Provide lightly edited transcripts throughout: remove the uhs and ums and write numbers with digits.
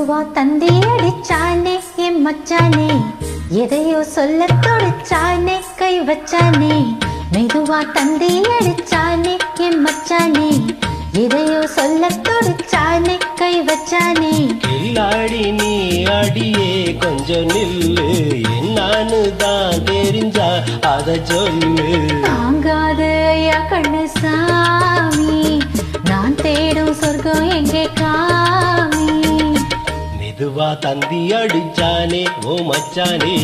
மெதுவா தந்தி அடிச்சானே என் மச்சானே, எதையோ சொல்ல தொடுச்சானே கை வச்சானே. மெதுவா தந்தி அடிச்சானே என் மச்சானே, எதையோ சொல்ல தொடுச்சானே கை வச்சானே. கில்லாடி நீ அடியே கொஞ்சம் நில்லு, என்னான்னு தான் தெரிஞ்சா அத சொல்லு. தாங்காது ஐயா கண்ணு சாமி, நான் தேடும் சொர்க்கம் எங்கே காமி. மெதுவா தந்தி அடிச்சானே ஓ மச்சானே,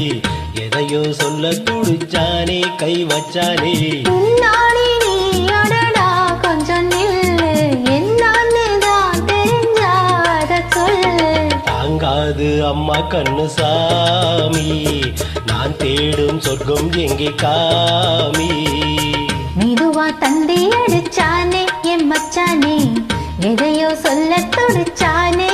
எதையோ சொல்ல துடிச்சானே கை வச்சானே. பின்னாடி நீ அடடா கொஞ்சம் நில்லு, என்னான்னு தான் தெரிஞ்சா அத சொல்லு. தாங்காது அம்மா கண்ணு சாமி, நான் தேடும் சொர்க்கம் எங்கே காமி. மெதுவா தந்தி அடிச்சானே என் மச்சானே, எதையோ சொல்ல துடிச்சானே.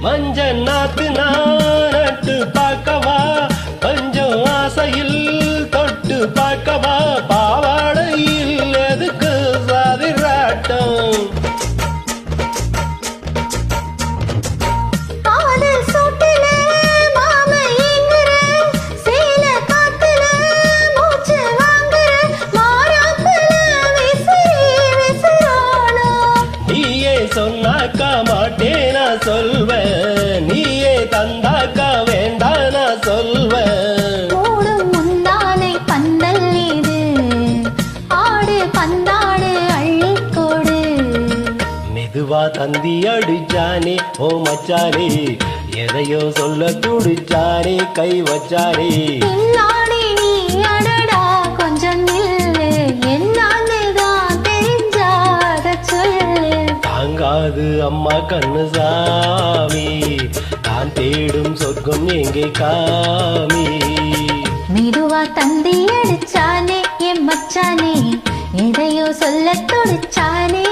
மஞ்ச நாத்து நாட்டு பார்க்கவா, கொஞ்சம் ஆசையில் தொட்டு பார்க்கவா. பாவாடையில் எதுக்கு சாதிராட்டம், காதல் சூட்டில மாமை என்கிற, சேல காத்துல மூச்சு வாங்குற, மாறாப்புல விசிறானோ. நீயே சொன்னாக்கா மாட்டேனா சொல்வேன், நீயே தந்தாக்கா வேண்டானா சொல்வேன். ஓடும் முந்தானை பந்தல் இது, ஆடு பந்தாடு அள்ளிக்கோடு. மெதுவா தந்தி அடிச்சானே ஓ மச்சானே, எதையோ சொல்ல துடிச்சானே கை வச்சானே. பின்னாடி நீ அடடா கொஞ்சம் நில்லு, என்னான்னு தான் தெரிஞ்சாத சொல்லு. தாங்காது அம்மா கண்ணு சாமி, நான் தேடும் சொர்க்கம் எங்கே காமி. மெதுவா தந்தி அடிச்சானே என் மச்சானே, எதையோ சொல்ல துடிச்சானே.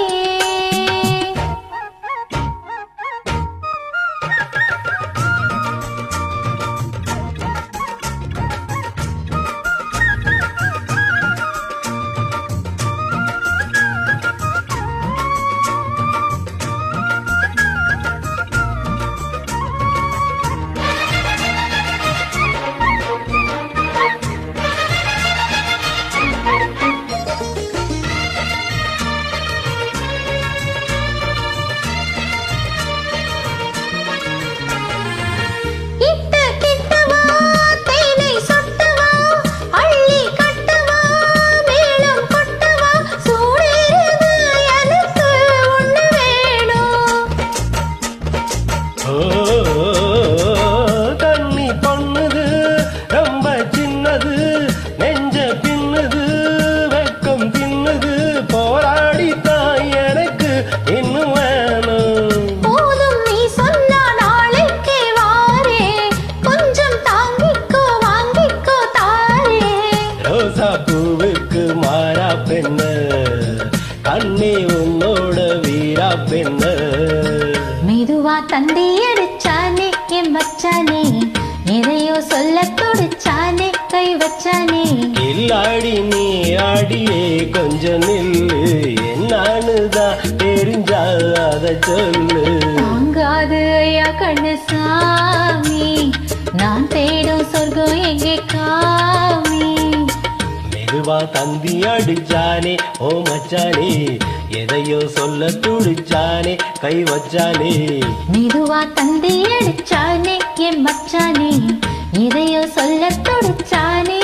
தண்ணி பொண்ணுது ரொம்ப சின்னது, நெஞ்ச பின்னுது வெக்கம் தின்னுது, போராடித்தான் எனக்கு இன்னும் வேணும். போதும் நீ சொன்னா நாளைக்கே வாரே, கொஞ்சம் தாங்கிக்கோ வாங்கிக்கோ தாரே. ரோசா பூவுக்கு மாறா பெண்ணு, கண்ணே உன்னோட வீரா பெண்ணு. மெதுவா தந்தி அடிச்சானே என் மச்சானே, எதையோ சொல்ல துடிச்சானே கை வச்சானே. கில்லாடி நீ ஆடியே கொஞ்சம் நில்லு, என்னான்னு தான் தெரிஞ்சா அத சொல்லு. தாங்காது ஐயா கண்ணு சாமி, நான் தேடும் சொர்க்கம் எங்கே காமி. மெதுவா தந்தி அடிச்சானே ஓ மச்சானே, எதையோ சொல்ல துடிச்சானே கை வச்சானே. மெதுவா தந்தி அடிச்சானே என் மச்சானே, எதையோ சொல்ல துடிச்சானே.